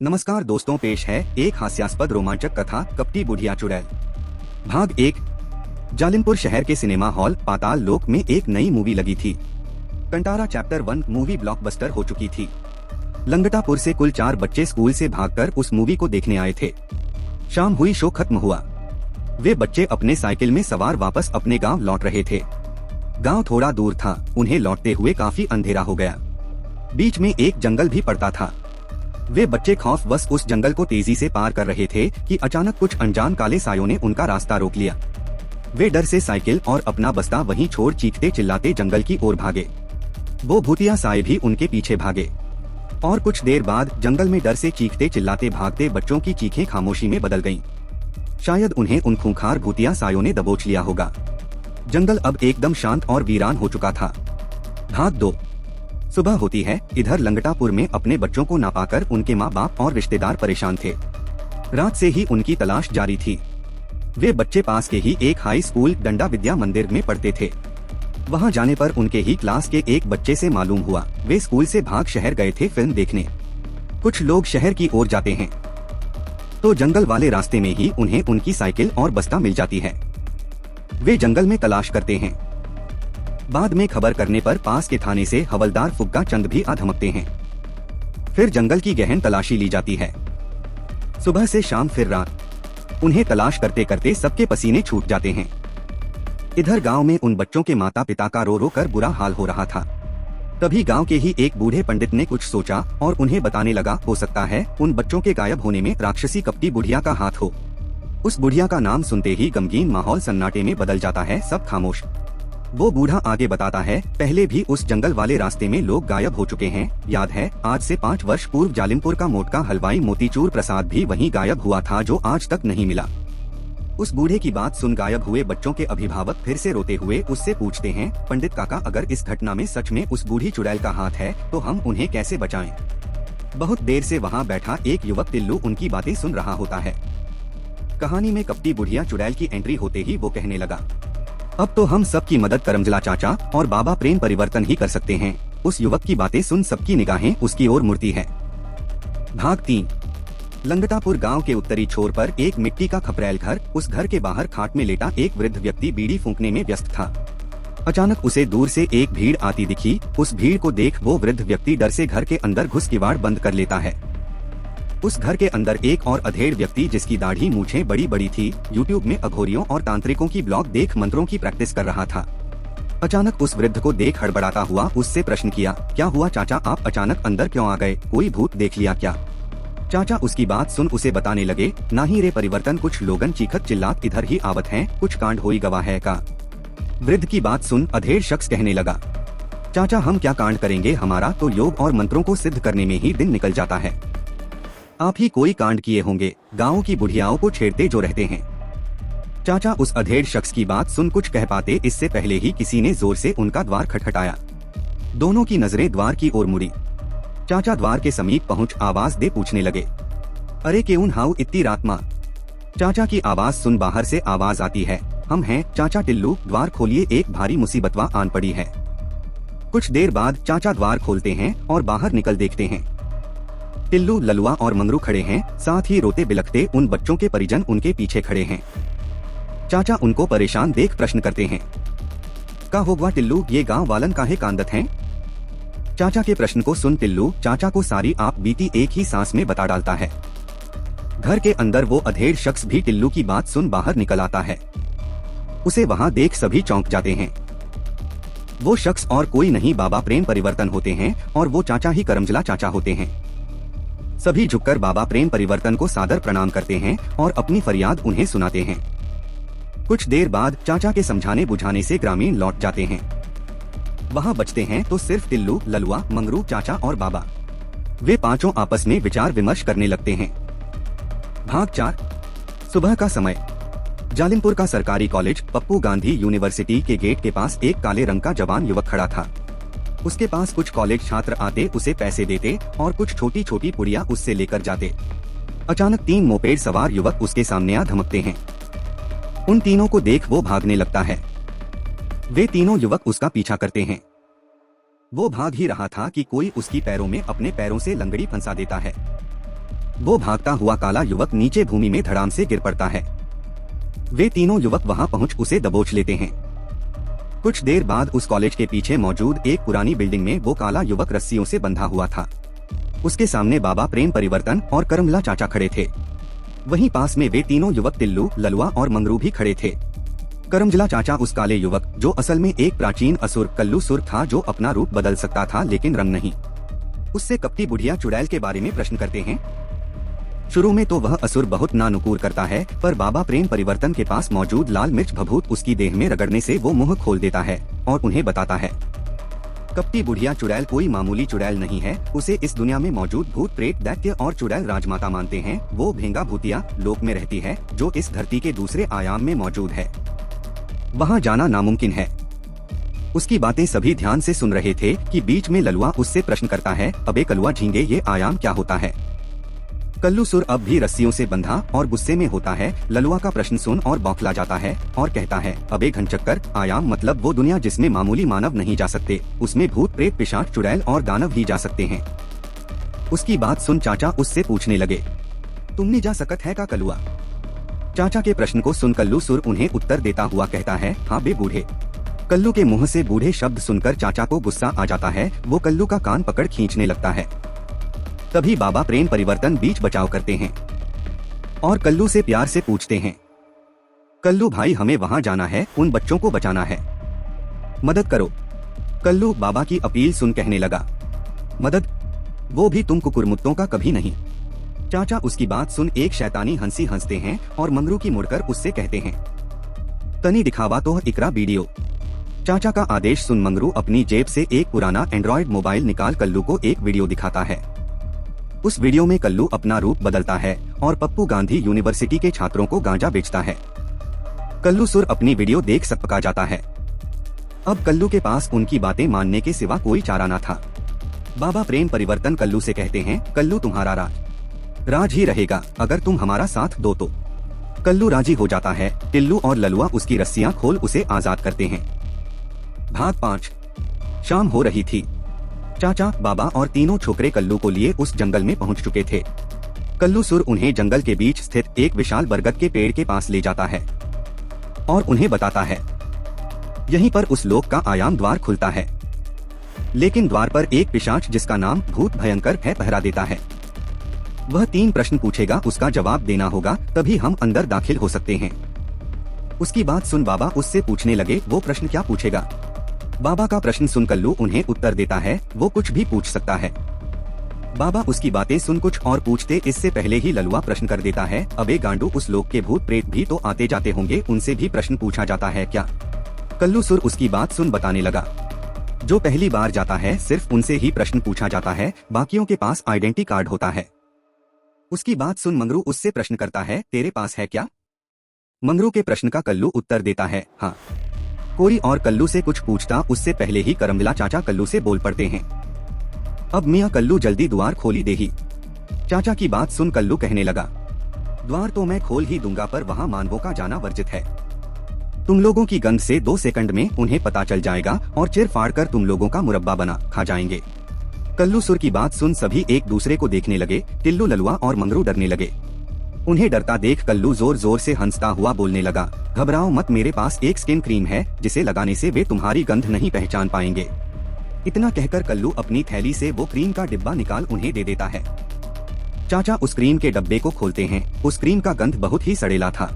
नमस्कार दोस्तों, पेश है एक हास्यास्पद रोमांचक कथा कपटी बुढ़िया चुड़ैल। भाग 1। जालिमपुर शहर के सिनेमा हॉल पाताल लोक में एक नई मूवी लगी थी। कंटारा चैप्टर 1 मूवी ब्लॉकबस्टर हो चुकी थी। लंगटापुर से कुल 4 बच्चे स्कूल से भागकर उस मूवी को देखने आए थे। शाम हुई, शो खत्म हुआ। वे बच्चे अपने साइकिल में सवार वापस अपने गांव लौट रहे थे। गांव थोड़ा दूर था, उन्हें लौटते हुए काफी अंधेरा हो गया। बीच में एक जंगल भी पड़ता था। वे बच्चे खौफवश उस जंगल को तेजी से पार कर रहे थे कि अचानक कुछ अनजान काले सायों ने उनका रास्ता रोक लिया। वे डर से साइकिल और अपना बस्ता वहीं छोड़ चीखते चिल्लाते जंगल की ओर भागे। वो भूतिया साये भी उनके पीछे भागे और कुछ देर बाद जंगल में डर से चीखते चिल्लाते भागते बच्चों की चीखें खामोशी में बदल गईं। शायद उन्हें उन खूंखार भूतिया सायों ने दबोच लिया होगा। जंगल अब एकदम शांत और वीरान हो चुका था। भाग 2। सुबह होती है। इधर लंगटापुर में अपने बच्चों को ना पाकर उनके माँ बाप और रिश्तेदार परेशान थे। रात से ही उनकी तलाश जारी थी। वे बच्चे पास के ही एक हाई स्कूल डंडा विद्या मंदिर में पढ़ते थे। वहां जाने पर उनके ही क्लास के एक बच्चे से मालूम हुआ वे स्कूल से भाग शहर गए थे फिल्म देखने। कुछ लोग शहर की ओर जाते हैं तो जंगल वाले रास्ते में ही उन्हें उनकी साइकिल और बस्ता मिल जाती है। वे जंगल में तलाश करते हैं। बाद में खबर करने पर पास के थाने से हवलदार फुग्गा चंद भी आ धमकते हैं। फिर जंगल की गहन तलाशी ली जाती है। सुबह से शाम फिर रात। उन्हें तलाश करते करते सबके पसीने छूट जाते हैं। इधर गांव में उन बच्चों के माता पिता का रो रो कर बुरा हाल हो रहा था। तभी गांव के ही एक बूढ़े पंडित ने कुछ सोचा और उन्हें बताने लगा, हो सकता है उन बच्चों के गायब होने में राक्षसी कपटी बुढ़िया का हाथ हो। उस बुढ़िया का नाम सुनते ही गमगीन माहौल सन्नाटे में बदल जाता है। सब खामोश। वो बूढ़ा आगे बताता है, पहले भी उस जंगल वाले रास्ते में लोग गायब हो चुके हैं। याद है, आज से 5 वर्ष पूर्व जालिमपुर का मोटका हलवाई मोतीचूर प्रसाद भी वहीं गायब हुआ था, जो आज तक नहीं मिला। उस बूढ़े की बात सुन गायब हुए बच्चों के अभिभावक फिर से रोते हुए उससे पूछते हैं, पंडित काका, अगर इस घटना में सच में उस बूढ़ी चुड़ैल का हाथ है तो हम उन्हें कैसे बचाएं? बहुत देर से वहाँ बैठा एक युवक टिल्लू उनकी बातें सुन रहा होता है। कहानी में कपटी बुढ़िया चुड़ैल की एंट्री होते ही वो कहने लगा, अब तो हम सबकी मदद करमजला चाचा और बाबा प्रेम परिवर्तन ही कर सकते हैं। उस युवक की बातें सुन सबकी निगाहें उसकी ओर मुड़ती है। भाग 3। लंगटापुर गांव के उत्तरी छोर पर एक मिट्टी का खपरैल घर। उस घर के बाहर खाट में लेटा एक वृद्ध व्यक्ति बीड़ी फूंकने में व्यस्त था। अचानक उसे दूर से एक भीड़ आती दिखी। उस भीड़ को देख वो वृद्ध व्यक्ति डर से घर के अंदर घुस किवाड़ बंद कर लेता है। उस घर के अंदर एक और अधेड़ व्यक्ति, जिसकी दाढ़ी मूछें बड़ी बड़ी थी, यूट्यूब में अघोरियों और तांत्रिकों की ब्लॉग देख मंत्रों की प्रैक्टिस कर रहा था। अचानक उस वृद्ध को देख हड़बड़ाता हुआ उससे प्रश्न किया, क्या हुआ चाचा, आप अचानक अंदर क्यों आ गए? कोई भूत देख लिया क्या? चाचा उसकी बात सुन उसे बताने लगे, ना ही रे परिवर्तन, कुछ लोगन चीखत चिल्लात इधर ही आवत हैं, कुछ कांड होई गवा है का। वृद्ध की बात सुन अधेड़ शख्स कहने लगा, चाचा हम क्या कांड करेंगे, हमारा तो योग और मंत्रों को सिद्ध करने में ही दिन निकल जाता है। आप ही कोई कांड किए होंगे, गाँव की बुढ़ियाओं को छेड़ते जो रहते हैं। चाचा उस अधेड़ शख्स की बात सुन कुछ कह पाते इससे पहले ही किसी ने जोर से उनका द्वार खटखटाया। दोनों की नजरें द्वार की ओर मुड़ी। चाचा द्वार के समीप पहुंच आवाज दे पूछने लगे, अरे केउन हाउ इतनी रात माँ? चाचा की आवाज सुन बाहर से आवाज आती है, हम हैं चाचा टिल्लू, द्वार खोलिए, एक भारी मुसीबतवा आन पड़ी है। कुछ देर बाद चाचा द्वार खोलते हैं और बाहर निकल देखते हैं। टिल्लू, ललुआ और मंगरू खड़े हैं, साथ ही रोते बिलखते उन बच्चों के परिजन उनके पीछे खड़े हैं। चाचा उनको परेशान देख प्रश्न करते हैं, का होगा टिल्लू, ये गांव वालन काहे कांदत हैं? चाचा के प्रश्न को सुन टिल्लू चाचा को सारी आप बीती एक ही सांस में बता डालता है। घर के अंदर वो अधेड़ शख्स भी टिल्लू की बात सुन बाहर निकल आता है। उसे वहाँ देख सभी चौंक जाते हैं। वो शख्स और कोई नहीं, बाबा प्रेम परिवर्तन होते हैं और वो चाचा ही करमजला चाचा होते हैं। सभी झुककर बाबा प्रेम परिवर्तन को सादर प्रणाम करते हैं और अपनी फरियाद उन्हें सुनाते हैं। कुछ देर बाद चाचा के समझाने बुझाने से ग्रामीण लौट जाते हैं। वहाँ बचते हैं तो सिर्फ टिल्लू, ललुआ, मंगरू, चाचा और बाबा। वे पांचों आपस में विचार विमर्श करने लगते हैं। भाग 4। सुबह का समय। जालिमपुर का सरकारी कॉलेज पप्पू गांधी यूनिवर्सिटी के गेट के पास एक काले रंग का जवान युवक खड़ा था। उसके पास कुछ कॉलेज छात्र आते, उसे पैसे देते और कुछ छोटी छोटी पुड़िया उससे लेकर जाते। अचानक 3 मोपेड सवार युवक उसके सामने आ धमकते हैं। उन तीनों को देख वो भागने लगता है। वे तीनों युवक उसका पीछा करते हैं। वो भाग ही रहा था कि कोई उसकी पैरों में अपने पैरों से लंगड़ी फंसा देता है। वो भागता हुआ काला युवक नीचे भूमि में धड़ाम से गिर पड़ता है। वे तीनों युवक वहां पहुंच उसे दबोच लेते हैं। कुछ देर बाद उस कॉलेज के पीछे मौजूद एक पुरानी बिल्डिंग में वो काला युवक रस्सियों से बंधा हुआ था। उसके सामने बाबा प्रेम परिवर्तन और करमला चाचा खड़े थे। वहीं पास में वे तीनों युवक टिल्लू, ललुआ और मंगरू भी खड़े थे। करमजला चाचा उस काले युवक, जो असल में एक प्राचीन असुर कल्लूसुर था, जो अपना रूप बदल सकता था लेकिन रंग नहीं, उससे कपटी बुढ़िया चुड़ैल के बारे में प्रश्न करते हैं। शुरू में तो वह असुर बहुत नानुकूर करता है, पर बाबा प्रेम परिवर्तन के पास मौजूद लाल मिर्च भभूत उसकी देह में रगड़ने से वो मुंह खोल देता है और उन्हें बताता है कपटी बुढ़िया चुड़ैल कोई मामूली चुड़ैल नहीं है। उसे इस दुनिया में मौजूद भूत प्रेत दैत्य और चुड़ैल राजमाता मानते हैं। वो भेंगा भूतिया लोक में रहती है, जो इस धरती के दूसरे आयाम में मौजूद है। वहाँ जाना नामुमकिन है। उसकी बातें सभी ध्यान से सुन रहे थे कि बीच में ललुआ उससे प्रश्न करता है, अबे कलुआ झींगे, ये आयाम क्या होता है? कल्लूसुर अब भी रस्सियों से बंधा और गुस्से में होता है। ललुआ का प्रश्न सुन और बौखला जाता है और कहता है, अबे घनचक्कर, आयाम मतलब वो दुनिया जिसमें मामूली मानव नहीं जा सकते, उसमें भूत प्रेत पिशाच चुड़ैल और दानव ही जा सकते हैं। उसकी बात सुन चाचा उससे पूछने लगे, तुमने जा सकत है का कलुआ? चाचा के प्रश्न को सुन कल्लूसुर उन्हें उत्तर देता हुआ कहता है, हाँ बे बूढ़े। कल्लू के मुंह से बूढ़े शब्द सुनकर चाचा को गुस्सा आ जाता है। वो कल्लू का कान पकड़ खींचने लगता है। तभी बाबा प्रेम परिवर्तन बीच बचाव करते हैं और कल्लू से प्यार से पूछते हैं, कल्लू भाई, हमें वहाँ जाना है, उन बच्चों को बचाना है, मदद करो। कल्लू बाबा की अपील सुन कहने लगा, मदद? वो भी तुम कुकुरमुत्तों का कभी नहीं। चाचा उसकी बात सुन एक शैतानी हंसी हंसते हैं और मंगरू की मुड़कर उससे कहते हैं, तनी दिखावा तो इकरा वीडियो। चाचा का आदेश सुन मंगरू अपनी जेब से एक पुराना एंड्रॉयड मोबाइल निकाल कल्लू को एक वीडियो दिखाता है। उस वीडियो में कल्लू अपना रूप बदलता है और पप्पू गांधी यूनिवर्सिटी के छात्रों को गांजा बेचता है। कल्लूसुर अपनी वीडियो देख सकपका जाता है। अब कल्लू के पास उनकी बातें मानने के सिवा कोई चारा न था। बाबा प्रेम परिवर्तन कल्लू से कहते हैं, कल्लू तुम्हारा राज ही रहेगा अगर तुम हमारा साथ दो तो। कल्लू राजी हो जाता है। टिल्लू और ललुआ उसकी रस्सियां खोल उसे आजाद करते हैं। भाग 5। शाम हो रही थी। चाचा, बाबा और तीनों छोकरे कल्लू को लिए उस जंगल में पहुंच चुके थे। कल्लूसुर उन्हें जंगल के बीच स्थित एक विशाल बरगद के पेड़ के पास ले जाता है और उन्हें बताता है, यहीं पर उस लोक का आयाम द्वार खुलता है। लेकिन द्वार पर एक पिशाच जिसका नाम भूत भयंकर है पहरा देता है। वह 3 प्रश्न पूछेगा, उसका जवाब देना होगा, तभी हम अंदर दाखिल हो सकते हैं। उसकी बात सुन बाबा उससे पूछने लगे, वो प्रश्न क्या पूछेगा? बाबा का प्रश्न सुन कल्लू उन्हें उत्तर देता है, वो कुछ भी पूछ सकता है। बाबा उसकी बातें सुन कुछ और पूछते इससे पहले ही ललुआ प्रश्न कर देता है, अबे गांडू, उस लोक के भूत प्रेत भी तो आते जाते होंगे, उनसे भी प्रश्न पूछा जाता है क्या? कल्लूसुर उसकी बात सुन बताने लगा, जो पहली बार जाता है सिर्फ उनसे ही प्रश्न पूछा जाता है, बाकियों के पास आइडेंटिटी कार्ड होता है। उसकी बात सुन मंगरू उससे प्रश्न करता है, तेरे पास है क्या? मंगरू के प्रश्न का कल्लू उत्तर देता है, हाँ। कोरी और कल्लू से कुछ पूछता उससे पहले ही करमला चाचा कल्लू से बोल पड़ते हैं, अब मियाँ कल्लू जल्दी द्वार खोली दे ही। चाचा की बात सुन कल्लू कहने लगा, द्वार तो मैं खोल ही दूंगा, पर वहाँ मानवों का जाना वर्जित है। तुम लोगों की गंध से 2 सेकंड में उन्हें पता चल जाएगा और चिर फाड़ कर तुम लोगों का मुरब्बा बना खा जाएंगे। कल्लूसुर की बात सुन सभी एक दूसरे को देखने लगे। टिल्लू, ललुआ और मंगरू डरने लगे। उन्हें डरता देख कल्लू जोर जोर से हंसता हुआ बोलने लगा, घबराओ मत, मेरे पास एक स्किन क्रीम है जिसे लगाने से वे तुम्हारी गंध नहीं पहचान पाएंगे। इतना कहकर कल्लू अपनी थैली से वो क्रीम का डिब्बा निकाल उन्हें दे देता है। चाचा उस क्रीम के डब्बे को खोलते हैं। उस क्रीम का गंध बहुत ही सड़ेला था।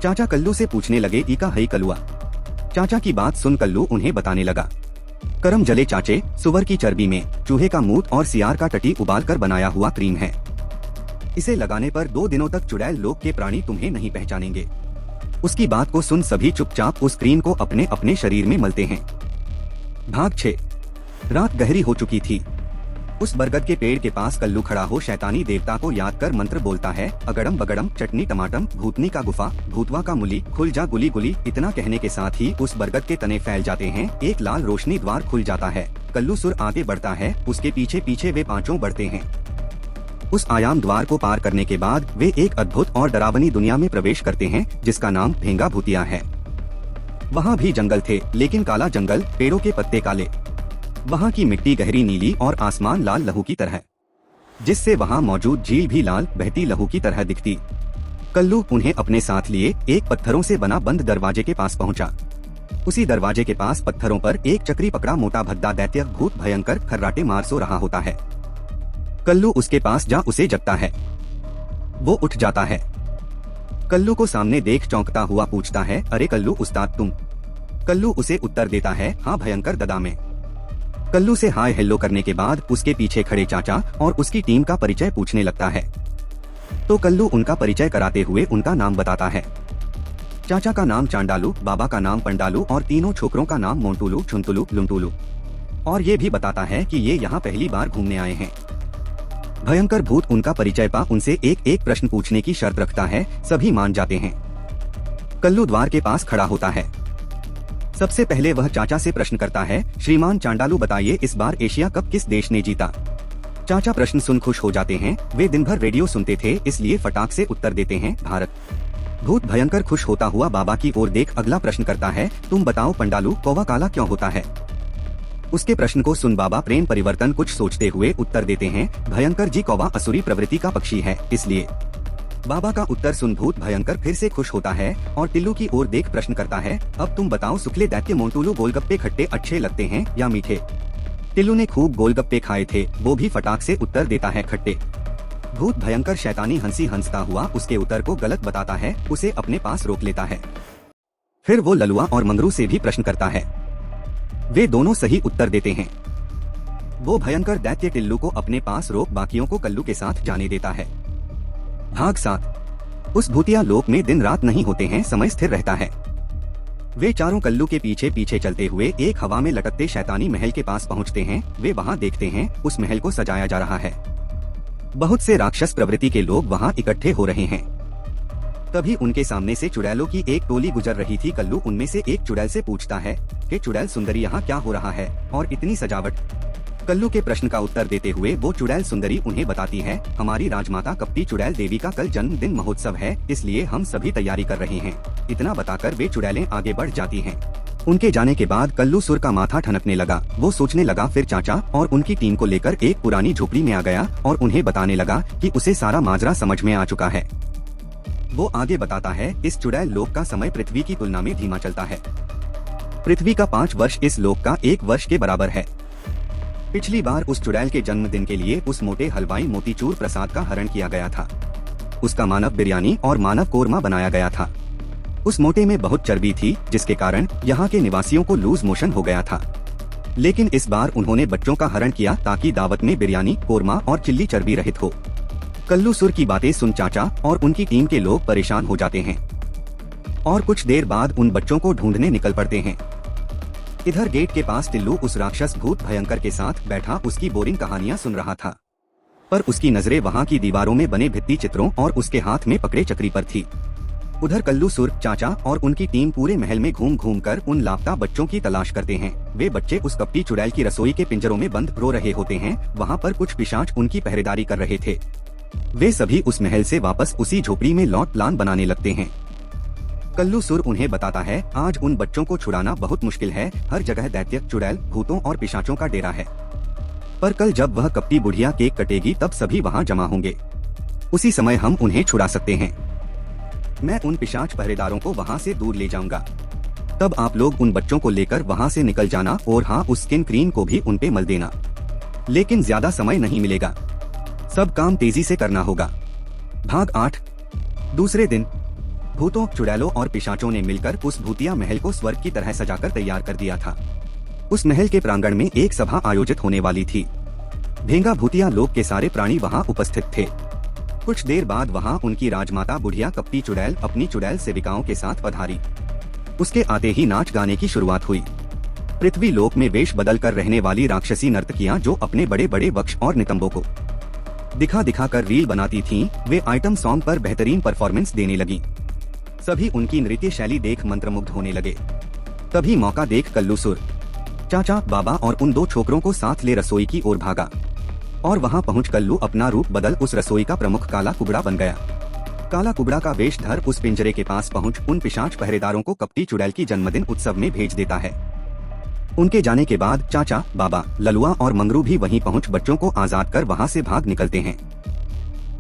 चाचा कल्लू से पूछने लगे, ई का है कलुआ? चाचा की बात सुन कल्लू उन्हें बताने लगा, करम जले चाचे, सुअर की चर्बी में चूहे का मूत और सियार का टटी उबाल कर बनाया हुआ क्रीम है। इसे लगाने पर 2 दिनों तक चुड़ैल लोक के प्राणी तुम्हें नहीं पहचानेंगे। उसकी बात को सुन सभी चुपचाप उस क्रीम को अपने अपने शरीर में मलते हैं। भाग 6। रात गहरी हो चुकी थी। उस बरगद के पेड़ के पास कल्लू खड़ा हो शैतानी देवता को याद कर मंत्र बोलता है, अगड़म बगड़म चटनी टमाटम भूतनी का गुफा भूतवा का मुली खुल जा गुली गुली। इतना कहने के साथ ही उस बरगद के तने फैल जाते हैं। एक लाल रोशनी द्वार खुल जाता है। कल्लूसुर आगे बढ़ता है, उसके पीछे पीछे वे पांचों बढ़ते हैं। उस आयाम द्वार को पार करने के बाद वे एक अद्भुत और डरावनी दुनिया में प्रवेश करते हैं जिसका नाम भेंगा भूतिया है। वहाँ भी जंगल थे, लेकिन काला जंगल, पेड़ों के पत्ते काले। वहाँ की मिट्टी गहरी नीली और आसमान लाल लहू की तरह। जिससे वहाँ मौजूद झील भी लाल बहती लहू की तरह दिखती। कल्लू उन्हें अपने साथ लिए एक पत्थरों से बना बंद दरवाजे के पास पहुंचा। उसी दरवाजे के पास पत्थरों पर एक चक्री पकड़ा मोटा भद्दा दैत्य भूत भयंकर खर्राटे मार सो रहा होता है। कल्लू उसके पास जा उसे जगता है। वो उठ जाता है। कल्लू को सामने देख चौंकता हुआ पूछता है, अरे कल्लू उस्ताद तुम? कल्लू उसे उत्तर देता है, हाँ भयंकर ददा में। कल्लू से हाय हेलो करने के बाद उसके पीछे खड़े चाचा और उसकी टीम का परिचय पूछने लगता है। तो कल्लू उनका परिचय कराते हुए उनका नाम बताता है। चाचा का नाम चांडालू, बाबा का नाम पंडालू और तीनों छोकरों का नाम मोंटुलू, छुंतुलू, लुंटुलू। और ये भी बताता है कि ये यहाँ पहली बार घूमने आए हैं। भयंकर भूत उनका परिचय पा उनसे एक एक प्रश्न पूछने की शर्त रखता है। सभी मान जाते हैं। कल्लू द्वार के पास खड़ा होता है। सबसे पहले वह चाचा से प्रश्न करता है, श्रीमान चांडालू बताइए इस बार एशिया कप किस देश ने जीता? चाचा प्रश्न सुन खुश हो जाते हैं। वे दिन भर रेडियो सुनते थे इसलिए फटाक से उत्तर देते हैं, भारत। भूत भयंकर खुश होता हुआ बाबा की ओर देख अगला प्रश्न करता है, तुम बताओ पंडालू कौवा काला क्यों होता है? उसके प्रश्न को सुन बाबा प्रेम परिवर्तन कुछ सोचते हुए उत्तर देते हैं, भयंकर जी कौवा असुरी प्रवृत्ति का पक्षी है इसलिए। बाबा का उत्तर सुन भूत भयंकर फिर से खुश होता है और टिल्लू की ओर देख प्रश्न करता है, अब तुम बताओ सुखले दैत्य मोंटुलू गोलगप्पे खट्टे अच्छे लगते हैं या मीठे? टिल्लू ने खूब गोलगप्पे खाए थे, वो भी फटाक से उत्तर देता है, खट्टे। भूत भयंकर शैतानी हंसी हंसता हुआ उसके उत्तर को गलत बताता है, उसे अपने पास रोक लेता है। फिर वो ललुआ और मंगरू से भी प्रश्न करता है। वे दोनों सही उत्तर देते हैं। वो भयंकर दैत्य टिल्लू को अपने पास रोक बाकियों को कल्लू के साथ जाने देता है। भाग 7। उस भूतिया लोक में दिन रात नहीं होते हैं, समय स्थिर रहता है। वे चारों कल्लू के पीछे पीछे चलते हुए एक हवा में लटकते शैतानी महल के पास पहुंचते हैं। वे वहां देखते हैं उस महल को सजाया जा रहा है। बहुत से राक्षस प्रवृत्ति के लोग वहां इकट्ठे हो रहे हैं। तभी उनके सामने से चुड़ैलों की एक टोली गुजर रही थी। कल्लू उनमें से एक चुड़ैल से पूछता है कि चुड़ैल सुंदरी यहाँ क्या हो रहा है और इतनी सजावट? कल्लू के प्रश्न का उत्तर देते हुए वो चुड़ैल सुंदरी उन्हें बताती है, हमारी राजमाता कपटी चुड़ैल देवी का कल जन्मदिन महोत्सव है इसलिए हम सभी तैयारी कर रहे हैं। इतना बताकर वे चुड़ैलें आगे बढ़ जाती हैं। उनके जाने के बाद कल्लू सुर का माथा ठनकने लगा। वो सोचने लगा फिर चाचा और उनकी टीम को लेकर एक पुरानी झोपड़ी में आ गया और उन्हें बताने लगा कि उसे सारा माजरा समझ में आ चुका है। वो आगे बताता है, इस चुड़ैल लोक का समय पृथ्वी की तुलना में धीमा चलता है। पृथ्वी का 5 वर्ष इस लोक का 1 वर्ष के बराबर है। पिछली बार उस चुड़ैल के जन्मदिन के लिए उस मोटे हलवाई मोतीचूर प्रसाद का हरण किया गया था। उसका मानव बिरयानी और मानव कोरमा बनाया गया था। उस मोटे में बहुत चर्बी थी जिसके कारण यहाँ के निवासियों को लूज मोशन हो गया था। लेकिन इस बार उन्होंने बच्चों का हरण किया ताकि दावत में बिरयानी, कोरमा और चिल्ली चर्बी रहित हो। कल्लू सुर की बातें सुन चाचा और उनकी टीम के लोग परेशान हो जाते हैं और कुछ देर बाद उन बच्चों को ढूंढने निकल पड़ते हैं। इधर गेट के पास टिल्लू उस राक्षस भूत भयंकर के साथ बैठा उसकी बोरिंग कहानियां सुन रहा था, पर उसकी नजरें वहां की दीवारों में बने भित्ति चित्रों और उसके हाथ में पकड़े चक्री पर थी। उधर कल्लू सुर, चाचा और उनकी टीम पूरे महल में घूम घूम कर उन लापता बच्चों की तलाश करते हैं। वे बच्चे उस कपटी चुड़ैल की रसोई के पिंजरों में बंद रो रहे होते हैं। वहाँ पर कुछ पिशाच उनकी पहरेदारी कर रहे थे। वे सभी उस महल से वापस उसी झोपड़ी में लौट प्लान बनाने लगते हैं। कल्लू सुर उन्हें बताता है, आज उन बच्चों को छुड़ाना बहुत मुश्किल है। हर जगह दैत्य, चुड़ैल, भूतों और पिशाचों का डेरा है। पर कल जब वह कपटी बुढ़िया केक कटेगी तब सभी वहाँ जमा होंगे। उसी समय हम उन्हें छुड़ा सकते हैं। मैं उन पिशाच पहरेदारों को वहाँ से दूर ले जाऊंगा। तब आप लोग उन बच्चों को लेकर वहाँ से निकल जाना और हाँ, उस स्किन क्रीम को भी उन पे मल देना। लेकिन ज्यादा समय नहीं मिलेगा, सब काम तेजी से करना होगा। भाग 8। दूसरे दिन भूतों, चुड़ैलों और पिशाचों ने मिलकर उस भूतिया महल को स्वर्ग की तरह सजाकर तैयार कर दिया था। उस महल के प्रांगण में एक सभा आयोजित होने वाली थी। भेंगा भूतिया लोक के सारे प्राणी वहां उपस्थित थे। कुछ देर बाद वहां उनकी राजमाता बुढ़िया कपटी चुड़ैल अपनी चुड़ैल सेविकाओं के साथ पधारी। उसके आते ही नाच गाने की शुरुआत हुई। पृथ्वी लोक में वेश बदल कर रहने वाली राक्षसी नर्तकियां जो अपने बड़े बड़े वक्ष और नितंबों को दिखा दिखा कर रील बनाती थीं, वे आइटम सॉन्ग पर बेहतरीन परफॉर्मेंस देने लगी। सभी उनकी नृत्य शैली देख मंत्रमुग्ध होने लगे। तभी मौका देख कल्लू सुर, चाचा, बाबा और उन 2 छोकरों को साथ ले रसोई की ओर भागा और वहां पहुंच कल्लू अपना रूप बदल उस रसोई का प्रमुख काला कुबड़ा बन गया। काला कुबड़ा का वेश धर उस पिंजरे के पास पहुंच उन पिशाच पहरेदारों को कपटी चुड़ैल की जन्मदिन उत्सव में भेज देता है। उनके जाने के बाद चाचा, बाबा, ललुआ और मंगरू भी वहीं पहुंच बच्चों को आजाद कर वहां से भाग निकलते हैं।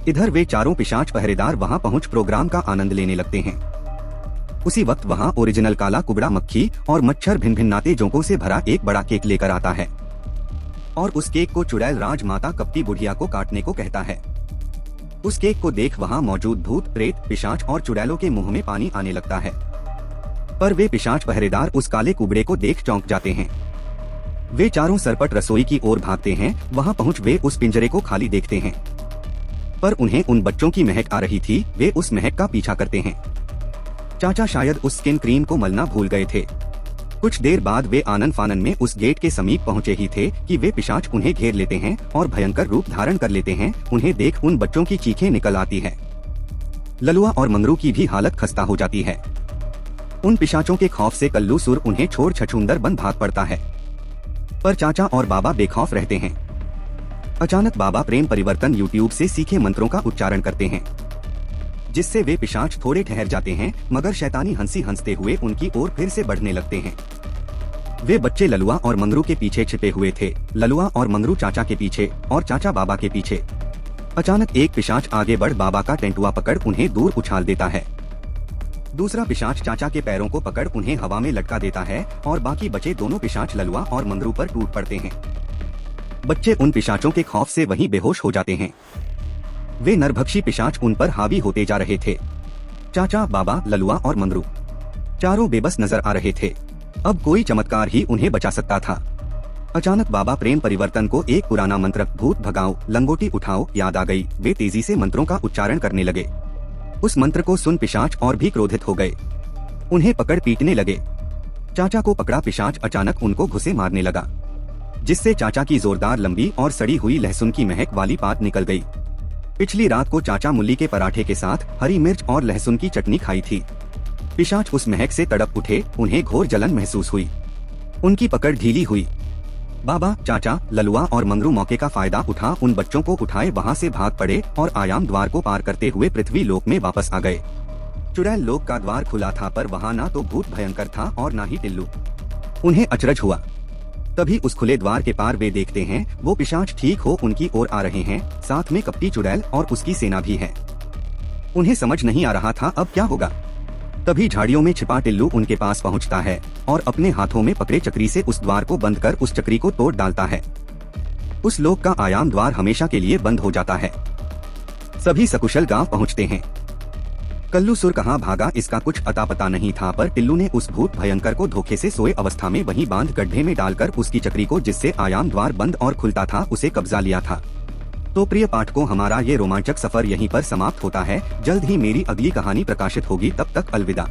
इधर वे चारों पिशाच पहरेदार वहां पहुंच प्रोग्राम का आनंद लेने लगते हैं। उसी वक्त वहां ओरिजिनल काला कुबड़ा मक्खी और मच्छर भिन्न भिन्नाते जोंकों से भरा एक बड़ा केक लेकर आता है और उस केक को चुड़ैल राजमाता कपटी बुढ़िया को काटने को कहता है। उस केक को देख वहां मौजूद भूत, प्रेत, पिशाच और चुड़ैलों के मुंह में पानी आने लगता है, पर वे पिशाच पहरेदार उस काले कुबड़े को देख चौंक जाते हैं। वे चारों सरपट रसोई की ओर भागते हैं। वहां पहुंच वे उस पिंजरे को खाली देखते हैं, पर उन्हें उन बच्चों की महक आ रही थी। वे उस महक का पीछा करते हैं। चाचा शायद उस स्किन क्रीम को मलना भूल गए थे। कुछ देर बाद वे आनन फानन में उस गेट के समीप पहुंचे ही थे कि वे पिशाच उन्हें घेर लेते हैं और भयंकर रूप धारण कर लेते हैं। उन्हें देख उन बच्चों की चीखें निकल आती है। ललुआ और मंगरू की भी हालत खस्ता हो जाती है। उन पिशाचों के खौफ से कल्लू सुर उन्हें छोड़ छछूंदर बन भाग पड़ता है, पर चाचा और बाबा बेखौफ रहते हैं। अचानक बाबा प्रेम परिवर्तन यूट्यूब से सीखे मंत्रों का उच्चारण करते हैं, जिससे वे पिशाच थोड़े ठहर जाते हैं, मगर शैतानी हंसी हंसते हुए उनकी ओर फिर से बढ़ने लगते हैं। वे बच्चे ललुआ और मंगरू के पीछे छिपे हुए थे। ललुआ और मंगरू चाचा के पीछे और चाचा बाबा के पीछे। अचानक एक पिशाच आगे बढ़ बाबा का टेंटुआ पकड़ उन्हें दूर उछाल देता है। दूसरा पिशाच चाचा के पैरों को पकड़ उन्हें हवा में लटका देता है और बाकी बचे दोनों पिशाच ललुआ और मंगरू पर टूट पड़ते हैं। बच्चे उन पिशाचों के खौफ से वहीं बेहोश हो जाते हैं। वे नरभक्षी पिशाच उन पर हावी होते जा रहे थे। चाचा, बाबा, ललुआ और मंगरू चारों बेबस नजर आ रहे थे। अब कोई चमत्कार ही उन्हें बचा सकता था। अचानक बाबा प्रेम परिवर्तन को एक पुराना मंत्र, भूत भगाओ, लंगोटी उठाओ, याद आ गई। वे तेजी से मंत्रों का उच्चारण करने लगे। उस मंत्र को सुन पिशाच और भी क्रोधित हो गए। उन्हें पकड़ पीटने लगे। चाचा को पकड़ा पिशाच अचानक उनको घुसे मारने लगा, जिससे चाचा की जोरदार लंबी और सड़ी हुई लहसुन की महक वाली पात निकल गई। पिछली रात को चाचा मूली के पराठे के साथ हरी मिर्च और लहसुन की चटनी खाई थी। पिशाच उस महक से तड़प उठे। उन्हें घोर जलन महसूस हुई। उनकी पकड़ ढीली हुई। बाबा, चाचा, ललुआ और मंगरू मौके का फायदा उठा उन बच्चों को उठाए वहां से भाग पड़े और आयाम द्वार को पार करते हुए पृथ्वी लोक में वापस आ गए। चुड़ैल लोक का द्वार खुला था, पर वहां ना तो भूत भयंकर था और ना ही टिल्लू। उन्हें अचरज हुआ। तभी उस खुले द्वार के पार वे देखते हैं वो पिशाच ठीक हो उनकी ओर आ रहे हैं। साथ में कपटी चुड़ैल और उसकी सेना भी है। उन्हें समझ नहीं आ रहा था अब क्या होगा। तभी झाड़ियों में छिपा टिल्लू उनके पास पहुंचता है और अपने हाथों में पकड़े चक्री से उस द्वार को बंद कर उस चक्री को तोड़ डालता है। उस लोक का आयाम द्वार हमेशा के लिए बंद हो जाता है। सभी सकुशल गांव पहुंचते हैं। कल्लू सुर कहाँ भागा इसका कुछ अता पता नहीं था, पर टिल्लू ने उस भूत भयंकर को धोखे से सोए अवस्था में वहीं बांध गड्ढे में डालकर उसकी चक्री को, जिससे आयाम द्वार बंद और खुलता था, उसे कब्जा लिया था। तो प्रिय पाठकों, हमारा ये रोमांचक सफर यहीं पर समाप्त होता है। जल्द ही मेरी अगली कहानी प्रकाशित होगी। तब तक अलविदा।